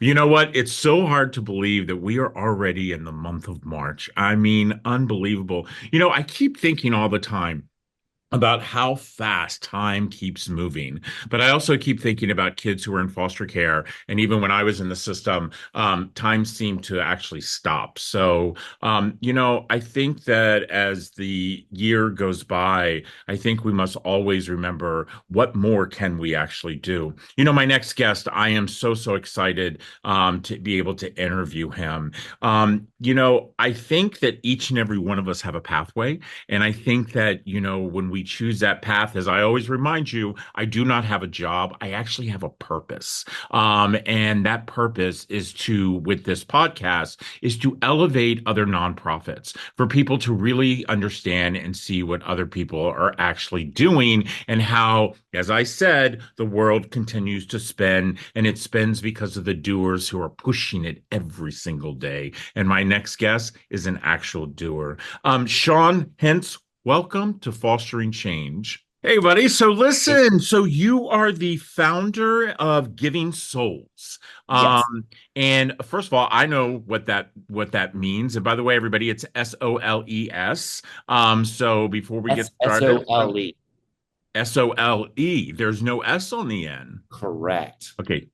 You know what? It's so hard to believe that we are already in the month of March. I mean, unbelievable. I keep thinking all the time about how fast time keeps moving. But I also keep thinking about kids who are in foster care. And even when I was in the system, time seemed to actually stop. So, I think that as the year goes by, I think we must always remember what more can we actually do. My next guest, I am so excited to be able to interview him. I think that each and every one of us have a pathway. And I think that, when we choose that path, as I always remind you, I do not have a job. I actually have a purpose. And that purpose is with this podcast, is to elevate other nonprofits for people to really understand and see what other people are actually doing and how, as I said, the world continues to spin and it spins because of the doers who are pushing it every single day. And my next guest is an actual doer. Shawn Henss, welcome to Fostering Change. Hey, buddy. So It- listen, so you are the founder of Giving Souls. Um, yes, and first of all, I know what that means. And by the way, everybody, it's SOLES. So before we get started, SOLE. SOLE. There's no S on the end. Correct. Okay,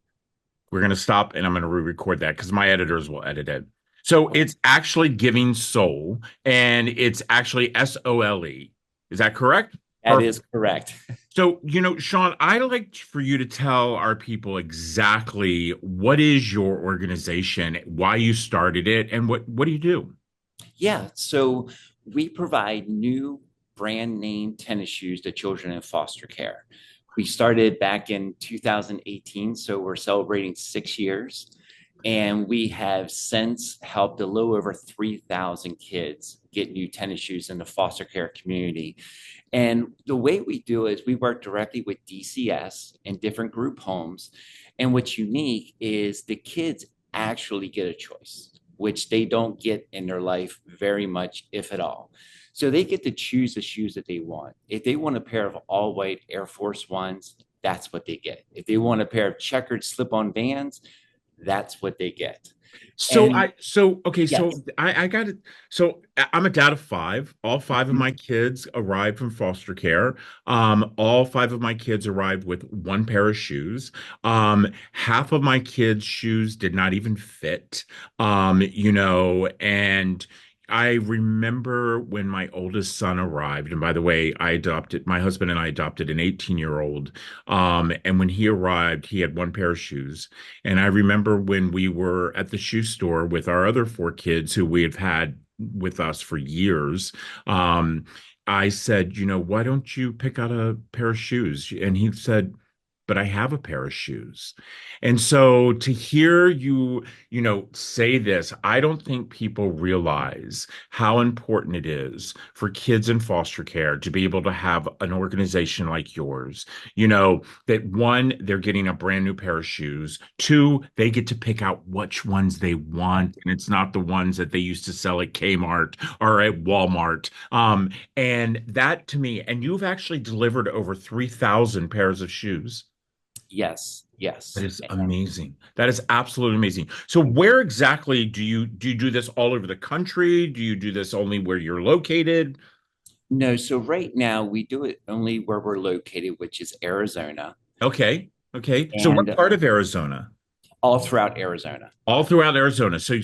we're gonna stop and I'm gonna re-record that because my editors will edit it. So Okay. it's actually Giving Soul, and it's actually SOLE. Is that correct? That Perfect. is correct. So, Shawn, I'd like for you to tell our people exactly what is your organization, why you started it, and what do you do? Yeah. So we provide new brand name tennis shoes to children in foster care. We started back in 2018. So we're celebrating 6 years. And we have since helped a little over 3,000 kids get new tennis shoes in the foster care community. And the way we do is we work directly with DCS and different group homes. And what's unique is the kids actually get a choice, which they don't get in their life very much, if at all. So they get to choose the shoes that they want. If they want a pair of all white Air Force Ones, that's what they get. If they want a pair of checkered slip on Vans, that's what they get. So And I so okay, yes, so I got it. So I'm a dad of five. All five of my kids arrived from foster care. All five of my kids arrived with one pair of shoes. Half of my kids' shoes did not even fit. And I remember when my oldest son arrived, and by the way, my husband and I adopted an 18-year-old. And when he arrived, he had one pair of shoes. And I remember when we were at the shoe store with our other four kids who we have had with us for years. I said, why don't you pick out a pair of shoes? And he said, but I have a pair of shoes. And so to hear you, say this, I don't think people realize how important it is for kids in foster care to be able to have an organization like yours. That one, they're getting a brand new pair of shoes. Two, they get to pick out which ones they want, and it's not the ones that they used to sell at Kmart or at Walmart. And that to me, and you've actually delivered over 3,000 pairs of shoes. yes, That yes. is amazing. That is absolutely amazing. So where exactly do you do this all over the country? Do you do this only where you're located? No, so right now we do it only where we're located, which is Arizona Okay. Okay. So what and part of Arizona? all throughout Arizona. All throughout Arizona. So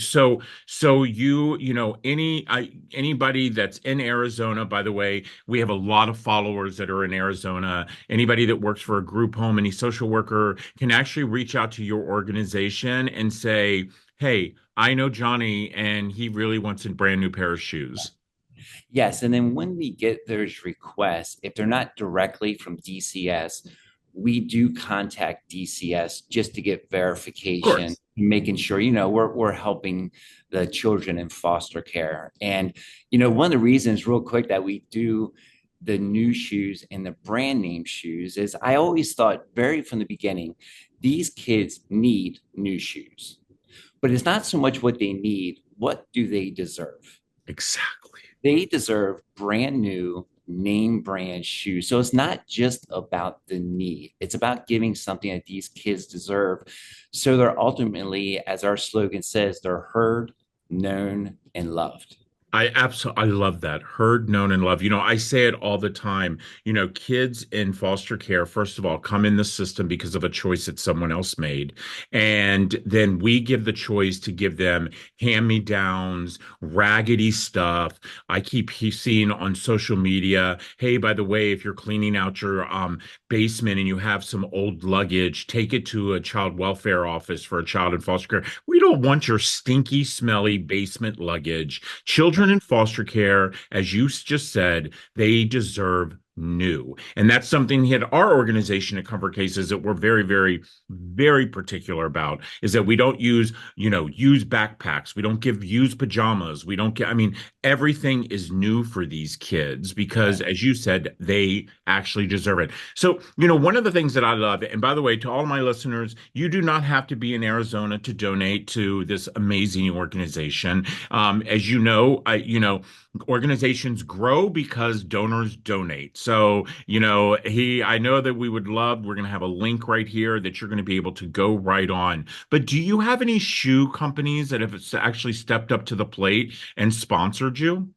anybody that's in Arizona, by the way, we have a lot of followers that are in Arizona. Anybody that works for a group home, any social worker can actually reach out to your organization and say, "Hey, I know Johnny and he really wants a brand new pair of shoes." Yes, and then when we get those requests, if they're not directly from DCS, we do contact DCS just to get Of verification, course. making sure, we're helping the children in foster care. And, one of the reasons, real quick, that we do the new shoes and the brand name shoes is I always thought very from the beginning, these kids need new shoes, but it's not so much what they need, what do they deserve? Exactly. They deserve brand new name brand shoes. So it's not just about the need, it's about giving something that these kids deserve. So they're ultimately, as our slogan says, they're heard, known, and loved. I love that. Heard, known, and loved. I say it all the time. Kids in foster care, first of all, come in the system because of a choice that someone else made. And then we give the choice to give them hand-me-downs, raggedy stuff. I keep seeing on social media, hey, by the way, if you're cleaning out your basement and you have some old luggage, take it to a child welfare office for a child in foster care. We don't want your stinky, smelly basement luggage. Children in foster care, as you just said, they deserve new. And that's something at our organization at Comfort Cases that we're very, very, very particular about is that we don't use backpacks. We don't give used pajamas. We don't get, everything is new for these kids because, Right. as you said, they actually deserve it. So, one of the things that I love, and by the way, to all my listeners, you do not have to be in Arizona to donate to this amazing organization. As organizations grow because donors donate. So, I know that we're going to have a link right here that you're going to be able to go right on. But do you have any shoe companies that have actually stepped up to the plate and sponsored you?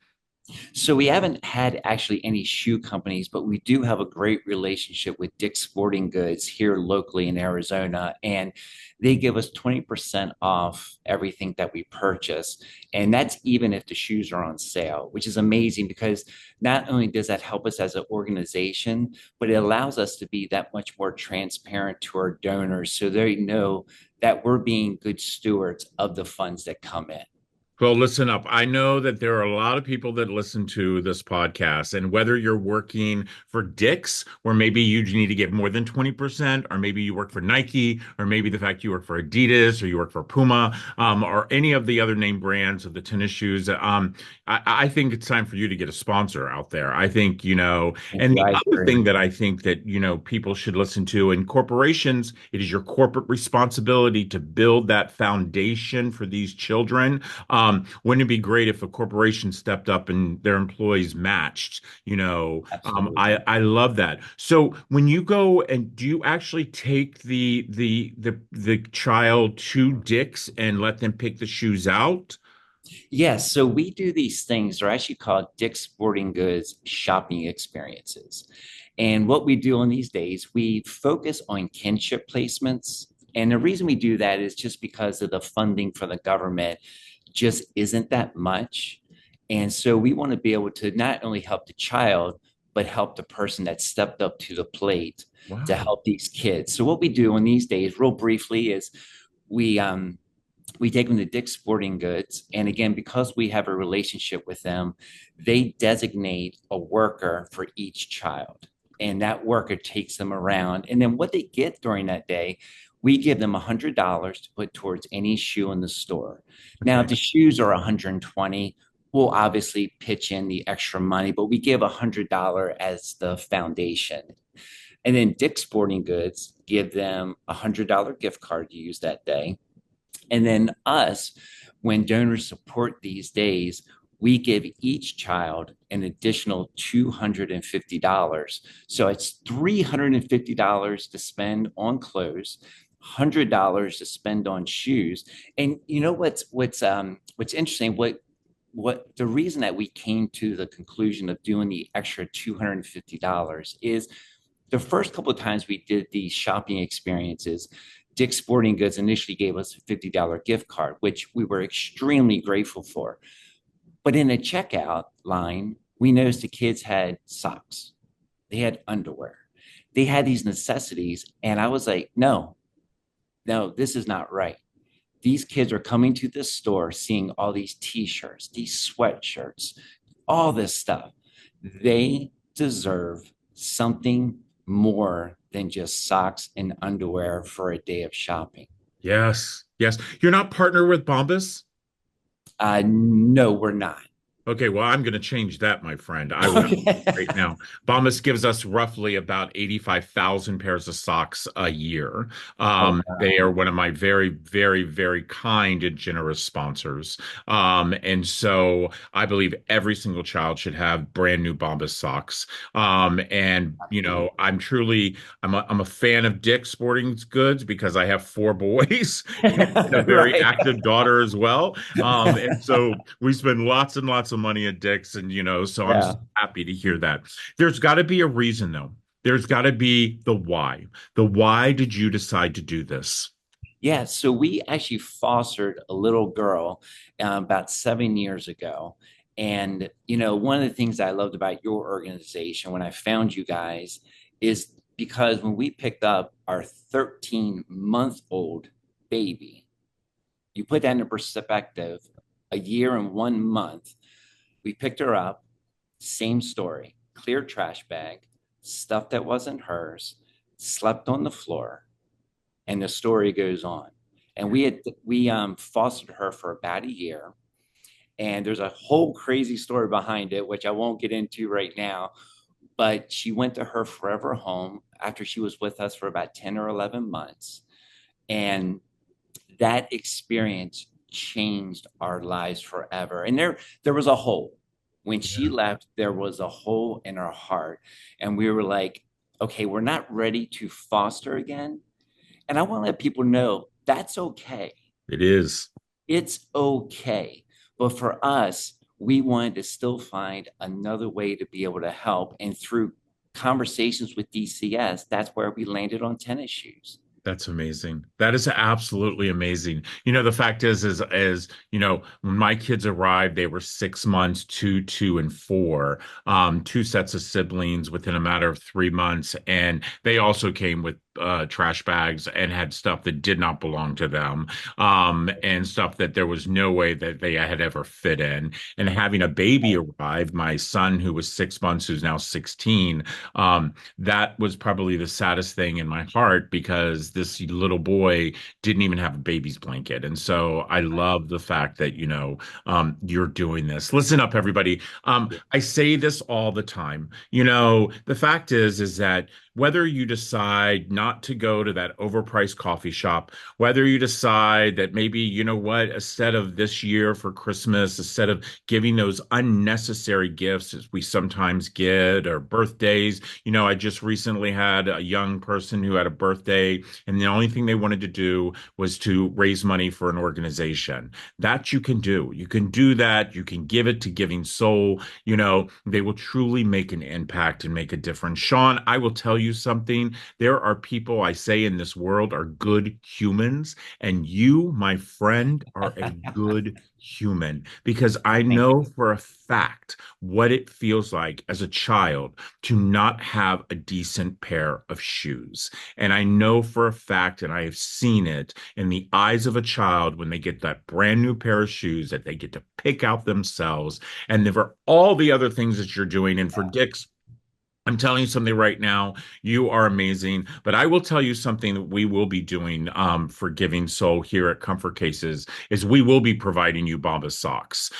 So we haven't had actually any shoe companies, but we do have a great relationship with Dick's Sporting Goods here locally in Arizona, and they give us 20% off everything that we purchase. And that's even if the shoes are on sale, which is amazing because not only does that help us as an organization, but it allows us to be that much more transparent to our donors so they know that we're being good stewards of the funds that come in. Well, listen up. I know that there are a lot of people that listen to this podcast, and whether you're working for Dick's, where maybe you need to give more than 20%, or maybe you work for Nike, or maybe the fact you work for Adidas, or you work for Puma, or any of the other name brands of the tennis shoes, I think it's time for you to get a sponsor out there. I think, Thank and you. the I other agree. thing that I think that, people should listen to in corporations, it is your corporate responsibility to build that foundation for these children. Wouldn't it be great if a corporation stepped up and their employees matched? Absolutely. I love that. So when you go and do you actually take the child to Dick's and let them pick the shoes out? Yes, so we do these things. They're actually called Dick's Sporting Goods shopping experiences. And what we do on these days, we focus on kinship placements. And the reason we do that is just because of the funding for the government just isn't that much. And so we want to be able to not only help the child, but help the person that stepped up to the plate to Wow. help these kids. So what we do in these days, real briefly, is we we take them to Dick's Sporting Goods. And again, because we have a relationship with them, they designate a worker for each child. And that worker takes them around. And then what they get during that day, we give them $100 to put towards any shoe in the store. Now, if Okay. the shoes are 120, we'll obviously pitch in the extra money, but we give $100 as the foundation. And then Dick's Sporting Goods give them $100 gift card to use that day. And then us, when donors support these days, we give each child an additional $250. So it's $350 to spend on clothes, $100 to spend on shoes. And you know what's interesting? What the reason that we came to the conclusion of doing the extra $250 is the first couple of times we did these shopping experiences, Dick's Sporting Goods initially gave us a $50 gift card, which we were extremely grateful for. But in the checkout line, we noticed the kids had socks, they had underwear, they had these necessities. And I was like, no, no, this is not right. These kids are coming to this store seeing all these t shirts, these sweatshirts, all this stuff. They deserve something more than just socks and underwear for a day of shopping. Yes. Yes. You're not partnered with Bombas? No, we're not. Okay, well, I'm going to change that, my friend. I will right Okay. now. Bombas gives us roughly about 85,000 pairs of socks a year. Oh, They are wow. one of my very, very, very kind and generous sponsors. And so I believe every single child should have brand new Bombas socks. And I'm a fan of Dick's Sporting Goods because I have four boys and a very Right. active daughter as well. And so we spend lots and lots of money at Dick's, and so I'm Yeah. so happy to hear that. There's got to be a reason, though. There's got to be the why. The why did you decide to do this? Yeah, so we actually fostered a little girl about 7 years ago. And, one of the things I loved about your organization when I found you guys is because when we picked up our 13-month-old baby, you put that into perspective, a year and 1 month, we picked her up, same story, clear trash bag, stuff that wasn't hers, slept on the floor, and the story goes on. And we fostered her for about a year, and there's a whole crazy story behind it, which I won't get into right now. But she went to her forever home after she was with us for about 10 or 11 months, and that experience changed our lives forever. And there was a hole when she Yeah, left. There was a hole in our heart, and we were like, okay, we're not ready to foster again, and I want to let people know that's okay. it is. It's okay. But for us, we wanted to still find another way to be able to help. And through conversations with DCS, that's where we landed on tennis shoes. That's amazing. That is absolutely amazing. The fact is, when my kids arrived, they were 6 months, two, and four, two sets of siblings within a matter of 3 months. And they also came with trash bags and had stuff that did not belong to them, and stuff that there was no way that they had ever fit in. And having a baby arrive, my son, who was 6 months, who's now 16, that was probably the saddest thing in my heart because this little boy didn't even have a baby's blanket. And so I love the fact that, you're doing this. Listen up, everybody. I say this all the time. The fact is that whether you decide not to go to that overpriced coffee shop, whether you decide that maybe, instead of this year for Christmas, instead of giving those unnecessary gifts as we sometimes get or birthdays, I just recently had a young person who had a birthday, and the only thing they wanted to do was to raise money for an organization. That you can do. You can do that. You can give it to Giving Soul. They will truly make an impact and make a difference. Shawn, I will tell you something. There are people I say in this world are good humans, and you, my friend, are a good human because I Thank know you. for a fact what it feels like as a child to not have a decent pair of shoes. And I know for a fact, and I have seen it in the eyes of a child when they get that brand new pair of shoes that they get to pick out themselves. And there are all the other things that you're doing. And for Dick's, I'm telling you something right now. You are amazing. But I will tell you something that we will be doing for Giving Soul here at Comfort Cases is we will be providing you Bombas socks.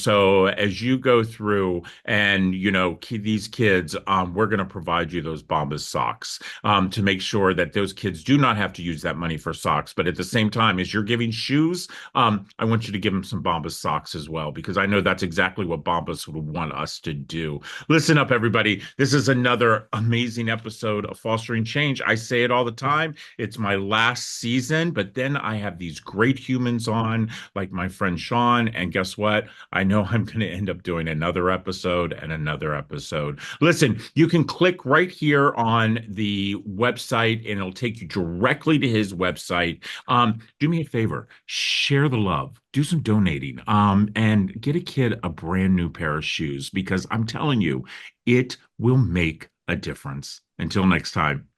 So as you go through and these kids, we're going to provide you those Bombas socks to make sure that those kids do not have to use that money for socks. But at the same time, as you're giving shoes, I want you to give them some Bombas socks as well because I know that's exactly what Bombas would want us to do. Listen up, everybody. This is another amazing episode of Fostering Change. I say it all the time. It's my last season, but then I have these great humans on, like my friend Shawn. And guess what? I know I'm going to end up doing another episode and another episode. Listen, you can click right here on the website and it'll take you directly to his website. Do me a favor, share the love, do some donating, and get a kid a brand new pair of shoes because I'm telling you, it will make a difference. Until next time.